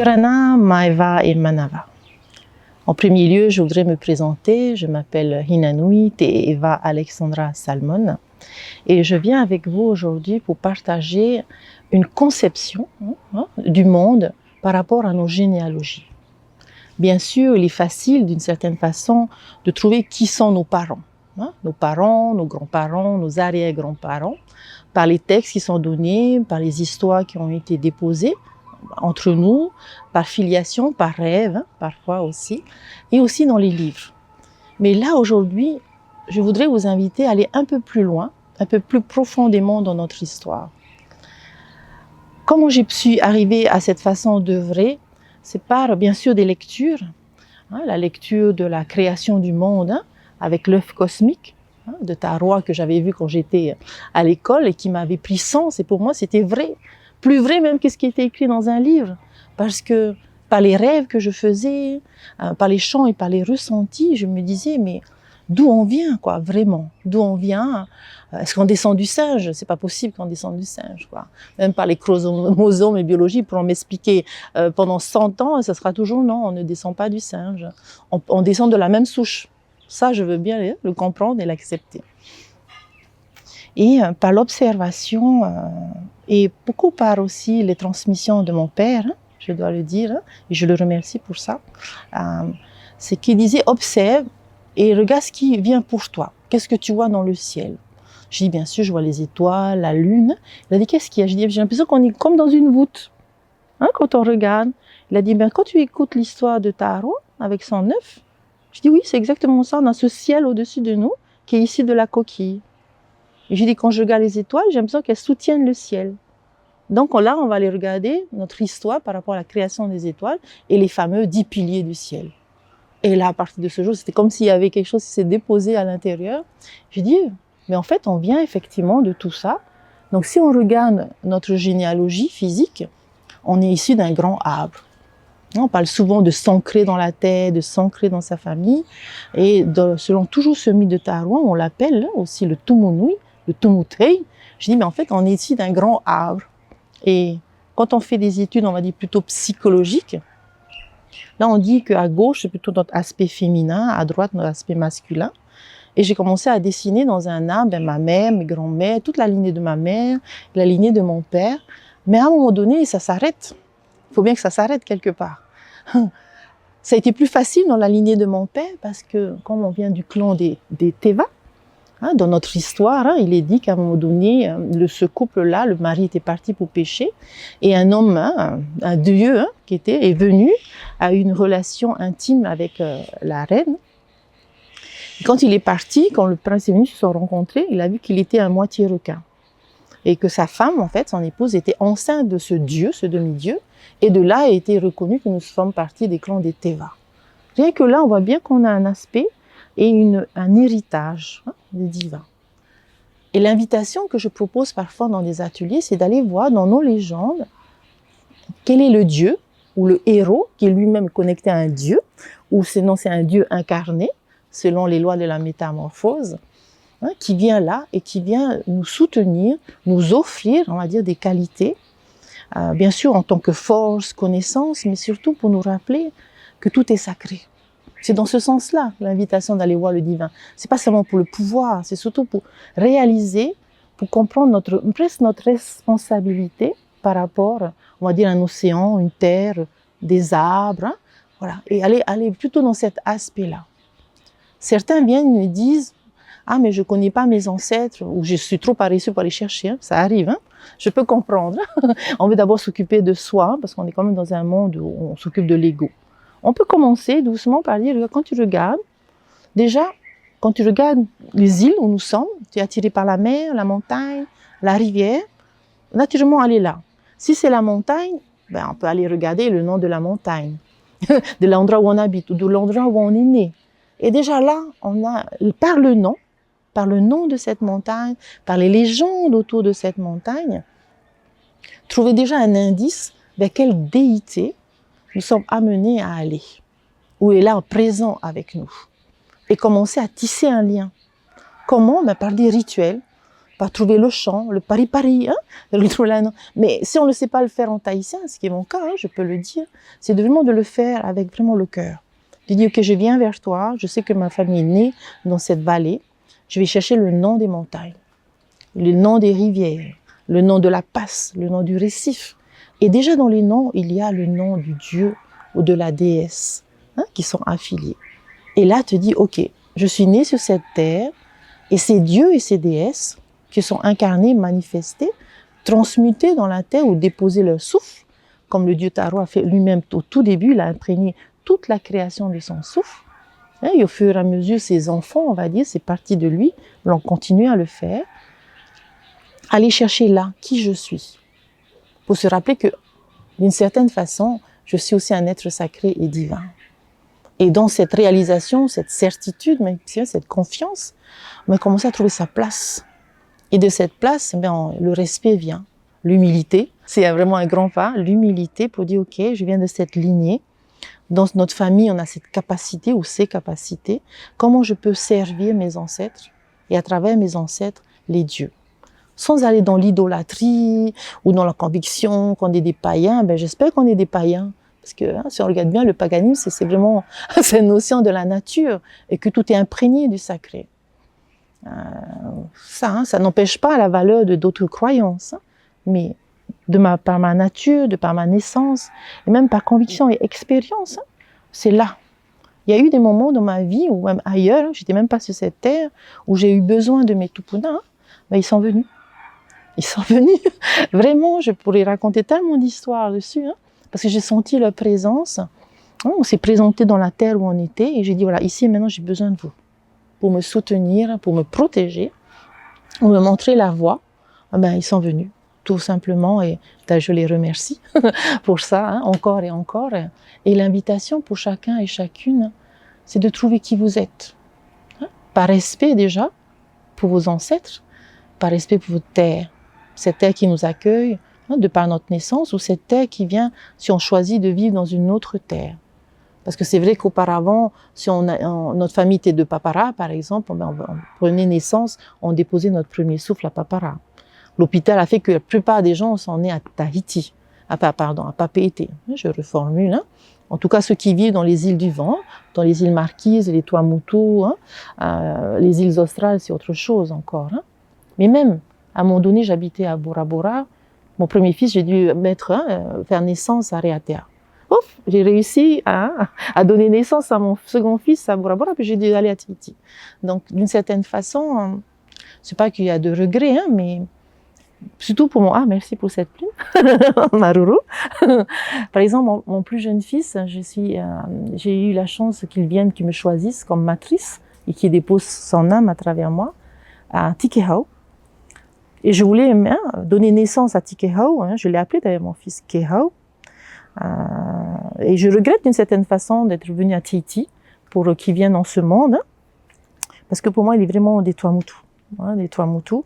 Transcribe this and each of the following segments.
Sharana, Maeva et Manava. En premier lieu, je voudrais me présenter. Je m'appelle Hinanui Te Eva Alexandra Salmon et je viens avec vous aujourd'hui pour partager une conception du monde par rapport à nos généalogies. Bien sûr, il est facile d'une certaine façon de trouver qui sont nos parents. Nos parents, nos grands-parents, nos arrière-grands-parents, par les textes qui sont donnés, par les histoires qui ont été déposées entre nous, par filiation, par rêve, parfois aussi, et aussi dans les livres. Mais là, aujourd'hui, je voudrais vous inviter à aller un peu plus loin, un peu plus profondément dans notre histoire. Comment j'ai pu arriver à cette façon d'œuvrer? C'est par, bien sûr, des lectures, la lecture de la création du monde, avec l'œuf cosmique, de Tharwa que j'avais vu quand j'étais à l'école et qui m'avait pris sens, et pour moi c'était vrai, plus vrai même que ce qui était écrit dans un livre, parce que par les rêves que je faisais, par les chants et par les ressentis, je me disais mais d'où on vient quoi, vraiment, d'où on vient? Est-ce qu'on descend du singe? C'est pas possible qu'on descende du singe quoi. Même par les chromosomes et biologie pour m'expliquer pendant 100 ans, ça sera toujours non, on ne descend pas du singe, on descend de la même souche. Ça, je veux bien le comprendre et l'accepter. Et par l'observation, et beaucoup par aussi les transmissions de mon père, je dois le dire, et je le remercie pour ça, c'est qu'il disait « observe et regarde ce qui vient pour toi. Qu'est-ce que tu vois dans le ciel ?» Je dis « bien sûr, je vois les étoiles, la lune. » Il a dit « qu'est-ce qu'il y a ?» Je dis « j'ai l'impression qu'on est comme dans une voûte. » Quand on regarde, il a dit « quand tu écoutes l'histoire de Tharwa avec son œuf, je dis oui, c'est exactement ça, on a ce ciel au-dessus de nous qui est ici de la coquille. Et je dis quand je regarde les étoiles, j'ai l'impression qu'elles soutiennent le ciel. Donc là, on va aller regarder notre histoire par rapport à la création des étoiles et les fameux 10 piliers du ciel. Et là, à partir de ce jour, c'était comme s'il y avait quelque chose qui s'est déposé à l'intérieur. Je dis, mais en fait, on vient effectivement de tout ça. Donc si on regarde notre généalogie physique, on est issu d'un grand arbre. On parle souvent de s'ancrer dans la tête, de s'ancrer dans sa famille. Et selon toujours ce mythe de Tharwa, on l'appelle aussi le Tumunui, le Tumutei. Je dis, mais en fait, on est ici d'un grand arbre. Et quand on fait des études, on va dire plutôt psychologiques, là, on dit qu'à gauche, c'est plutôt notre aspect féminin, à droite, notre aspect masculin. Et j'ai commencé à dessiner dans un arbre ma mère, mes grands-mères, toute la lignée de ma mère, la lignée de mon père. Mais à un moment donné, ça s'arrête. Il faut bien que ça s'arrête quelque part. Ça a été plus facile dans la lignée de mon père parce que, comme on vient du clan des Teva, dans notre histoire, il est dit qu'à un moment donné, ce couple-là, le mari était parti pour pêcher et un homme, un dieu est venu à une relation intime avec la reine. Et quand il est parti, quand le prince est venu, ils se sont rencontrés, il a vu qu'il était à moitié requin. Et que sa femme, en fait, son épouse, était enceinte de ce dieu, ce demi-dieu, et de là a été reconnu que nous sommes partis des clans des Teva. Rien que là, on voit bien qu'on a un aspect et un héritage des divins. Et l'invitation que je propose parfois dans des ateliers, c'est d'aller voir dans nos légendes quel est le dieu ou le héros qui est lui-même connecté à un dieu, ou sinon c'est un dieu incarné, selon les lois de la métamorphose, qui vient là et qui vient nous soutenir, nous offrir, on va dire, des qualités, bien sûr en tant que force, connaissance, mais surtout pour nous rappeler que tout est sacré. C'est dans ce sens-là l'invitation d'aller voir le divin. C'est pas seulement pour le pouvoir, c'est surtout pour réaliser, pour comprendre presque notre responsabilité par rapport, on va dire, à un océan, une terre, des arbres, voilà, et aller plutôt dans cet aspect-là. Certains viennent et me disent « Ah, mais je connais pas mes ancêtres » ou « Je suis trop paresseux pour aller chercher ». Ça arrive, je peux comprendre. On veut d'abord s'occuper de soi, parce qu'on est quand même dans un monde où on s'occupe de l'ego. On peut commencer doucement par dire, quand tu regardes, déjà, quand tu regardes les îles où nous sommes, tu es attiré par la mer, la montagne, la rivière, naturellement, elle est là. Si c'est la montagne, on peut aller regarder le nom de la montagne, de l'endroit où on habite ou de l'endroit où on est né. Et déjà là, on a, par le nom de cette montagne, par les légendes autour de cette montagne, trouver déjà un indice vers quelle déité nous sommes amenés à aller, où elle est là présent avec nous, et commencer à tisser un lien. Comment? Par des rituels pas trouver le chant, le pari-pari, mais si on ne sait pas le faire en tahitien, ce qui est mon cas, je peux le dire, c'est vraiment de le faire avec vraiment le cœur. De dire que je viens vers toi, je sais que ma famille est née dans cette vallée, je vais chercher le nom des montagnes, le nom des rivières, le nom de la passe, le nom du récif. Et déjà dans les noms, il y a le nom du dieu ou de la déesse qui sont affiliés. Et là, tu dis, ok, je suis né sur cette terre, et ces dieux et ces déesses qui sont incarnés, manifestés, transmutés dans la terre ou déposés leur souffle, comme le dieu Taro a fait lui-même au tout début, il a imprégné toute la création de son souffle. Et au fur et à mesure, ses enfants, on va dire, c'est parti de lui, l'ont continué à le faire. Aller chercher là qui je suis, pour se rappeler que, d'une certaine façon, je suis aussi un être sacré et divin. Et dans cette réalisation, cette certitude, même cette confiance, on a commencé à trouver sa place. Et de cette place, le respect vient, l'humilité. C'est vraiment un grand pas, l'humilité pour dire, ok, je viens de cette lignée. Dans notre famille, on a cette capacité ou ces capacités. Comment je peux servir mes ancêtres et à travers mes ancêtres, les dieux. Sans aller dans l'idolâtrie ou dans la conviction qu'on est des païens. J'espère qu'on est des païens. Parce que si on regarde bien, le paganisme, c'est vraiment cette notion de la nature et que tout est imprégné du sacré. Ça n'empêche pas la valeur de d'autres croyances, mais par ma nature, par ma naissance, et même par conviction et expérience, c'est là. Il y a eu des moments dans ma vie, ou même ailleurs, j'étais même pas sur cette terre, où j'ai eu besoin de mes tupunas, ils sont venus. Ils sont venus. Vraiment, je pourrais raconter tellement d'histoires dessus, parce que j'ai senti leur présence. On s'est présenté dans la terre où on était, et j'ai dit, voilà, ici et maintenant, j'ai besoin de vous, pour me soutenir, pour me protéger, pour me montrer la voie. Ils sont venus, tout simplement, et je les remercie pour ça, encore et encore. Et l'invitation pour chacun et chacune, c'est de trouver qui vous êtes. Par respect déjà, pour vos ancêtres, par respect pour votre terre, cette terre qui nous accueille, de par notre naissance, ou cette terre qui vient si on choisit de vivre dans une autre terre. Parce que c'est vrai qu'auparavant, si notre famille était de Papara, par exemple, on prenait naissance, on déposait notre premier souffle à Papara. L'hôpital a fait que la plupart des gens sont nés à Tahiti, à Papeete. Je reformule. En tout cas, ceux qui vivent dans les îles du Vent, dans les îles Marquises, les Tuamotu, les îles Australes, c'est autre chose encore. Mais même, à un moment donné, j'habitais à Bora Bora. Mon premier fils, j'ai dû faire naissance à Reatea. Ouf, j'ai réussi à donner naissance à mon second fils à Bora Bora, puis j'ai dû aller à Tahiti. Donc, d'une certaine façon, c'est pas qu'il y a de regrets, mais surtout pour moi, merci pour cette plume, Maruru. Par exemple, mon plus jeune fils, j'ai eu la chance qu'il vienne, qu'il me choisisse comme matrice et qu'il dépose son âme à travers moi à Tikehau. Et je voulais donner naissance à Tikehau, je l'ai appelé d'ailleurs mon fils Kehau. Et je regrette d'une certaine façon d'être venu à Tahiti pour qu'il vienne dans ce monde, parce que pour moi, il est vraiment des Tuamotu. Des Tuamotu.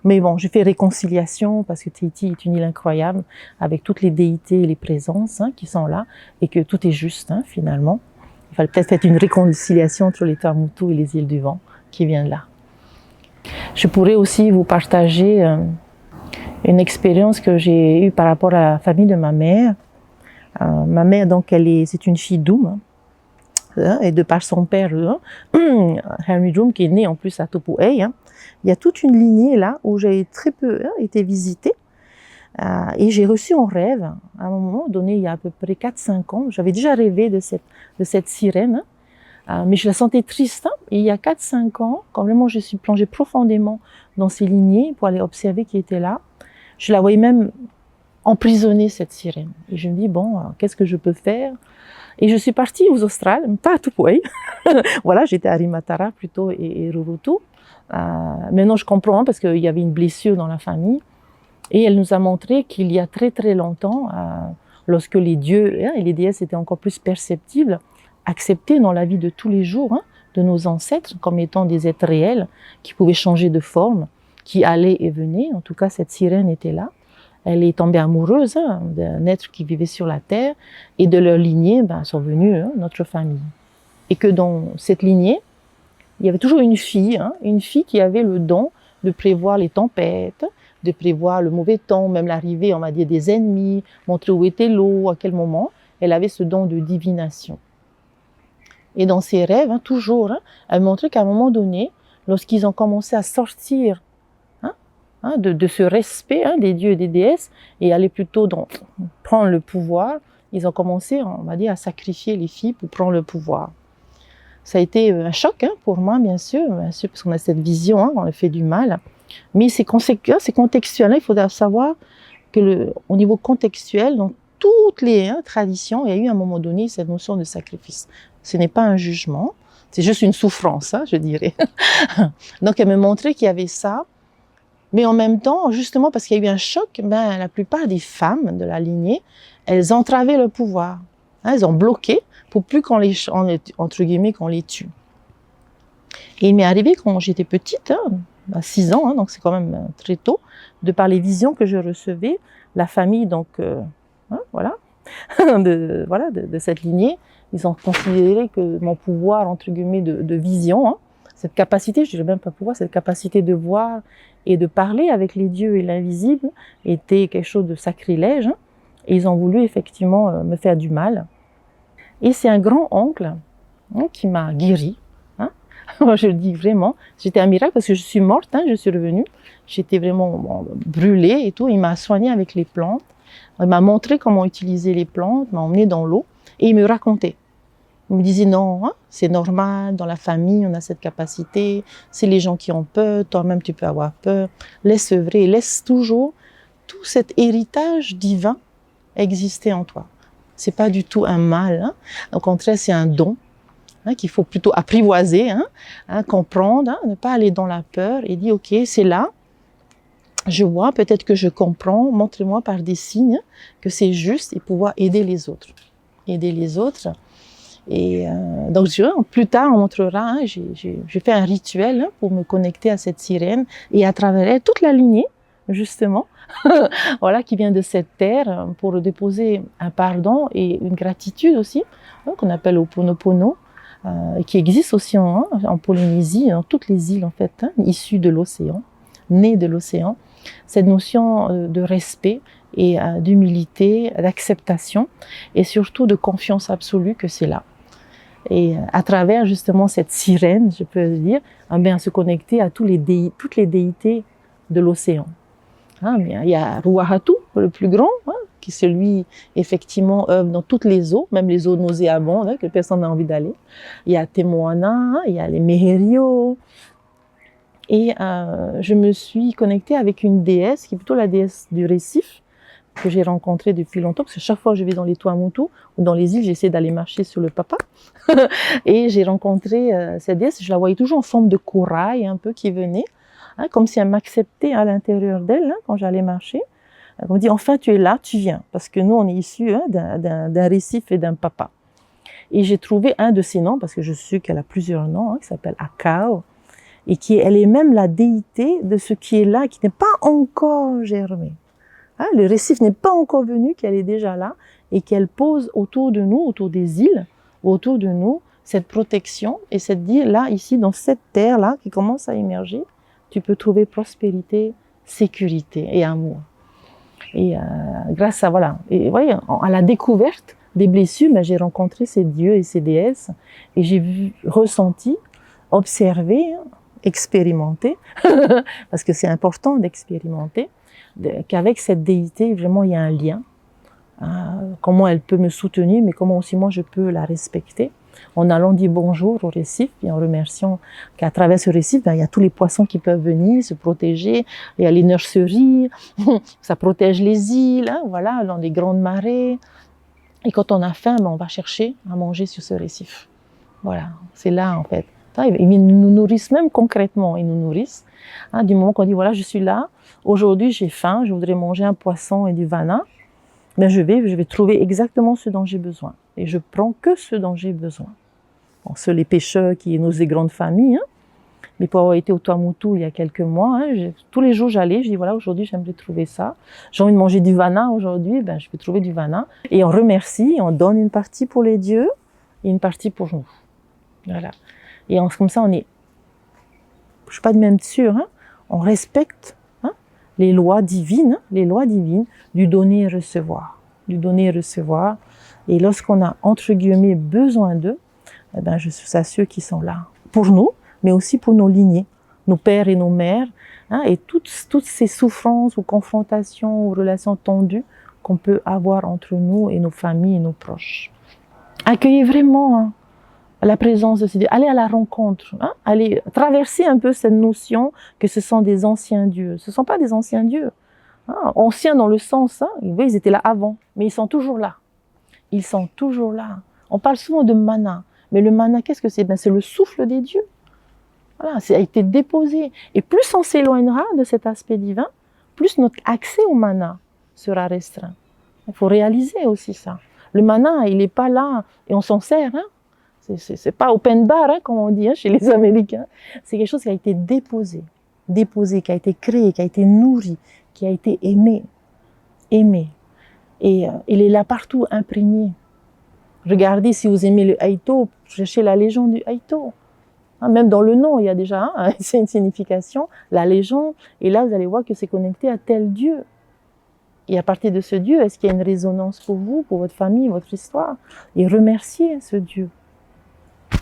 Mais bon, j'ai fait réconciliation parce que Tahiti est une île incroyable avec toutes les déités et les présences qui sont là et que tout est juste finalement. Il fallait peut-être faire une réconciliation entre les Tuamotu et les îles du Vent qui viennent là. Je pourrais aussi vous partager une expérience que j'ai eue par rapport à la famille de ma mère. Ma mère, donc, c'est une fille d'Oum, et de par son père, Henry Doom, qui est né en plus à Topuei, il y a toute une lignée là où j'ai très peu été visitée. Et j'ai reçu en rêve, à un moment donné, il y a à peu près 4-5 ans, j'avais déjà rêvé de cette sirène, mais je la sentais triste. Et il y a 4-5 ans, quand vraiment je suis plongée profondément dans ces lignées pour aller observer qui était là, je la voyais même emprisonner cette sirène. Et je me dis, bon, qu'est-ce que je peux faire? Et je suis partie aux Australes, pas à Tupuei. Voilà, j'étais à Rimatara plutôt et Rurutu. Maintenant, je comprends parce qu'il y avait une blessure dans la famille. Et elle nous a montré qu'il y a très très longtemps, lorsque les dieux et les déesses étaient encore plus perceptibles, acceptés dans la vie de tous les jours de nos ancêtres comme étant des êtres réels qui pouvaient changer de forme, qui allaient et venaient. En tout cas, cette sirène était là. Elle est tombée amoureuse d'un être qui vivait sur la terre et de leur lignée sont venus notre famille. Et que dans cette lignée, il y avait toujours une fille qui avait le don de prévoir les tempêtes, de prévoir le mauvais temps, même l'arrivée, on va dire, des ennemis, montrer où était l'eau, à quel moment. Elle avait ce don de divination. Et dans ses rêves, toujours, elle montrait qu'à un moment donné, lorsqu'ils ont commencé à sortir de ce respect des dieux et des déesses et aller plutôt prendre le pouvoir, ils ont commencé, on va dire, à sacrifier les filles pour prendre le pouvoir. Ça a été un choc pour moi, bien sûr, parce qu'on a cette vision, on a fait du mal. Mais c'est contextuel. Il faut savoir qu'au niveau contextuel, dans toutes les traditions, il y a eu à un moment donné cette notion de sacrifice. Ce n'est pas un jugement, c'est juste une souffrance, je dirais. Donc, elle me montrait qu'il y avait ça. Mais en même temps, justement, parce qu'il y a eu un choc, la plupart des femmes de la lignée, elles entravaient le pouvoir. Elles ont bloqué pour plus entre guillemets, qu'on les tue. Et il m'est arrivé quand j'étais petite, à 6 ans, donc c'est quand même très tôt, de par les visions que je recevais, la famille, donc, de cette lignée, ils ont considéré que mon pouvoir, entre guillemets, de vision, cette capacité, je dirais même pas pouvoir, cette capacité de voir et de parler avec les dieux et l'invisible était quelque chose de sacrilège. Et ils ont voulu effectivement me faire du mal. Et c'est un grand-oncle qui m'a guérie. Je le dis vraiment, c'était un miracle parce que je suis morte, je suis revenue. J'étais vraiment brûlée et tout. Il m'a soignée avec les plantes. Il m'a montré comment utiliser les plantes, m'a emmenée dans l'eau et il me racontait. Il me disait non, c'est normal, dans la famille on a cette capacité, c'est les gens qui ont peur, toi-même tu peux avoir peur. Laisse œuvrer, laisse toujours tout cet héritage divin exister en toi. C'est pas du tout un mal, au contraire c'est un don qu'il faut plutôt apprivoiser, comprendre, ne pas aller dans la peur et dire ok c'est là, je vois, peut-être que je comprends, montrez-moi par des signes que c'est juste et pouvoir aider les autres. Aider les autres. Et donc plus tard on montrera, j'ai fait un rituel pour me connecter à cette sirène et à travers elle toute la lignée justement voilà, qui vient de cette terre pour déposer un pardon et une gratitude aussi qu'on appelle Ho'oponopono qui existe aussi en Polynésie, dans toutes les îles en fait, issues de l'océan, nées de l'océan. Cette notion de respect et d'humilité, d'acceptation et surtout de confiance absolue que c'est là. Et à travers justement cette sirène, je peux dire, se connecter à toutes les déités de l'océan. Il y a Ruahatu, le plus grand, qui celui effectivement œuvre dans toutes les eaux, même les eaux nauséabondes que personne n'a envie d'aller. Il y a Te Moana, il y a les Meherio. Et je me suis connectée avec une déesse, qui est plutôt la déesse du récif, que j'ai rencontrée depuis longtemps, parce que chaque fois que je vais dans les Tuamotu ou dans les îles, j'essaie d'aller marcher sur le papa. Et j'ai rencontré cette déesse, je la voyais toujours en forme de corail, un peu, qui venait, comme si elle m'acceptait à l'intérieur d'elle, quand j'allais marcher. Elle me dit, enfin tu es là, tu viens, parce que nous on est issus d'un récif et d'un papa. Et j'ai trouvé un de ses noms, parce que je sais qu'elle a plusieurs noms, qui s'appelle Akao, et elle est même la déité de ce qui est là, qui n'est pas encore germé. Le récif n'est pas encore venu, qu'elle est déjà là, et qu'elle pose autour de nous, autour des îles, autour de nous, cette protection, et cette dire, là, ici, dans cette terre-là, qui commence à émerger, tu peux trouver prospérité, sécurité et amour. Et grâce à, à la découverte des blessures, j'ai rencontré ces dieux et ces déesses, et j'ai ressenti, observé, expérimenter, parce que c'est important d'expérimenter, qu'avec cette déité, vraiment, il y a un lien. Comment elle peut me soutenir, mais comment aussi moi je peux la respecter. En allant dire bonjour au récif et en remerciant qu'à travers ce récif, il y a tous les poissons qui peuvent venir se protéger. Il y a les nurseries, ça protège les îles, voilà, dans les grandes marées. Et quand on a faim, on va chercher à manger sur ce récif. Voilà, c'est là en fait. Ils nous nourrissent même concrètement, ils nous nourrissent. Du moment qu'on dit, voilà, je suis là, aujourd'hui j'ai faim, je voudrais manger un poisson et du vana, je vais trouver exactement ce dont j'ai besoin. Et je prends que ce dont j'ai besoin. Bon, ceux les pêcheurs qui nous des grandes familles, mais pour avoir été au Tuamotu il y a quelques mois, tous les jours j'allais, je dis voilà, aujourd'hui j'aimerais trouver ça. J'ai envie de manger du vana aujourd'hui, je vais trouver du vana. Et on remercie, on donne une partie pour les dieux et une partie pour nous. Voilà. Et comme ça, je ne suis pas de même sûr, on respecte les lois divines du donner et recevoir. Du donner et recevoir. Et lorsqu'on a, entre guillemets, besoin d'eux, eh ben, je suis à ceux qui sont là. Pour nous, mais aussi pour nos lignées, nos pères et nos mères, et toutes ces souffrances ou confrontations ou relations tendues qu'on peut avoir entre nous et nos familles et nos proches. Accueillez vraiment la présence de ces dieux, allez à la rencontre, allez traverser un peu cette notion que ce sont des anciens dieux. Ce ne sont pas des anciens dieux, anciens dans le sens, oui, ils étaient là avant, mais ils sont toujours là. Ils sont toujours là. On parle souvent de mana, mais le mana, qu'est-ce que c'est? Ben, c'est le souffle des dieux. Voilà, ça a été déposé. Et plus on s'éloignera de cet aspect divin, plus notre accès au mana sera restreint. Il faut réaliser aussi ça. Le mana, il n'est pas là et on s'en sert. C'est pas open bar, comme on dit chez les Américains. C'est quelque chose qui a été déposé, qui a été créé, qui a été nourri, qui a été aimé. Et il est là partout, imprégné. Regardez, si vous aimez le Haïto, cherchez la légende du Haïto. Même dans le nom, il y a déjà c'est une signification, la légende. Et là, vous allez voir que c'est connecté à tel Dieu. Et à partir de ce Dieu, est-ce qu'il y a une résonance pour vous, pour votre famille, votre histoire? Et remerciez ce Dieu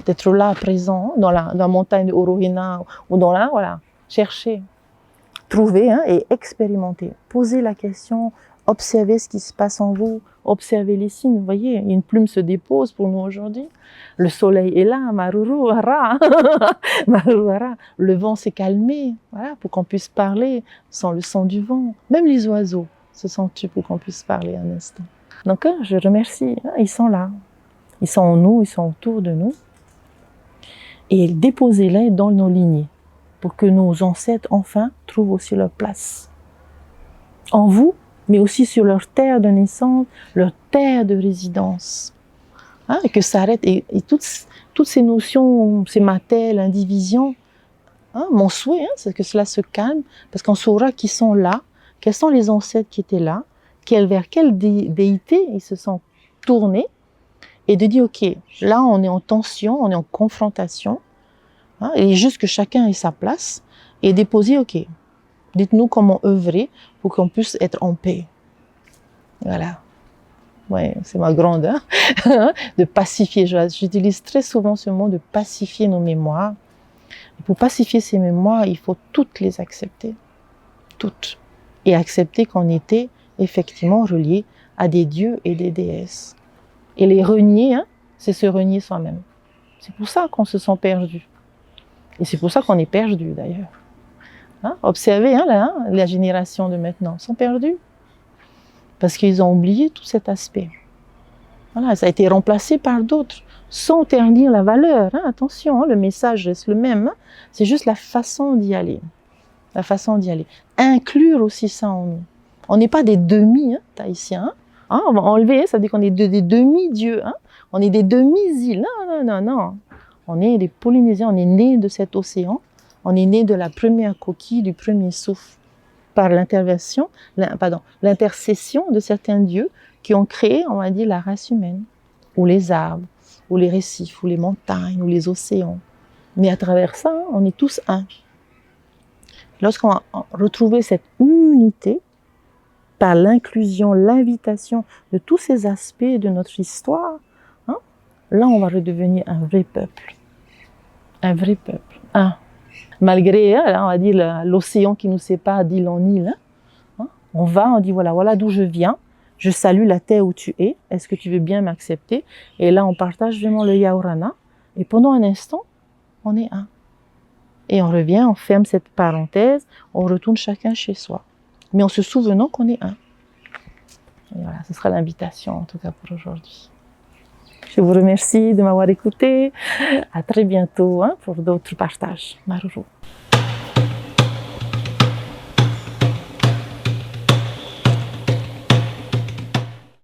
d'être là, présent, dans la montagne de Orohena, ou dans la, voilà, cherchez, trouvez et expérimentez. Posez la question, observez ce qui se passe en vous, observez les signes. Vous voyez, une plume se dépose pour nous aujourd'hui. Le soleil est là, Maruru Hara. Maruru Hara. Le vent s'est calmé, voilà, pour qu'on puisse parler sans le son du vent. Même les oiseaux se sont tus pour qu'on puisse parler un instant. Donc, je remercie, ils sont là. Ils sont en nous, ils sont autour de nous. Et déposez-les dans nos lignées pour que nos ancêtres, enfin, trouvent aussi leur place. En vous, mais aussi sur leur terre de naissance, leur terre de résidence. Et que ça arrête. Et toutes ces notions, ces matels, l'indivision, mon souhait, c'est que cela se calme, parce qu'on saura qui sont là, quels sont les ancêtres qui étaient là, vers quelle déité ils se sont tournés, et de dire, ok, là on est en tension, on est en confrontation, et juste que chacun ait sa place, et déposer, ok, dites-nous comment œuvrer pour qu'on puisse être en paix. Voilà. Ouais, c'est ma grande, de pacifier. J'utilise très souvent ce mot de pacifier nos mémoires. Et pour pacifier ces mémoires, il faut toutes les accepter. Toutes. Et accepter qu'on était effectivement reliés à des dieux et des déesses. Et les renier, c'est se renier soi-même. C'est pour ça qu'on se sent perdu. Et c'est pour ça qu'on est perdu d'ailleurs. Observez la génération de maintenant, ils sont perdus. Parce qu'ils ont oublié tout cet aspect. Voilà, ça a été remplacé par d'autres, sans ternir la valeur. Attention, le message reste le même. C'est juste la façon d'y aller. La façon d'y aller. Inclure aussi ça en nous. On n'est pas des demi-tahitiens. On va enlever, ça veut dire qu'on est des demi-dieux. On est des demi-îles. Non. On est des Polynésiens, on est nés de cet océan. On est nés de la première coquille, du premier souffle. Par l'intercession de certains dieux qui ont créé, on va dire, la race humaine, ou les arbres, ou les récifs, ou les montagnes, ou les océans. Mais à travers ça, on est tous un. Lorsqu'on va retrouver cette unité, par l'inclusion, l'invitation de tous ces aspects de notre histoire, là on va redevenir un vrai peuple. Un vrai peuple. Malgré, on va dire, l'océan qui nous sépare d'île en île, on dit voilà d'où je viens, je salue la terre où tu es, est-ce que tu veux bien m'accepter? Et là, on partage vraiment le Yaorana, et pendant un instant, on est un. Et on revient, on ferme cette parenthèse, on retourne chacun chez soi, mais en se souvenant qu'on est un. Et voilà, ce sera l'invitation, en tout cas pour aujourd'hui. Je vous remercie de m'avoir écouté. À très bientôt pour d'autres partages. Maruru.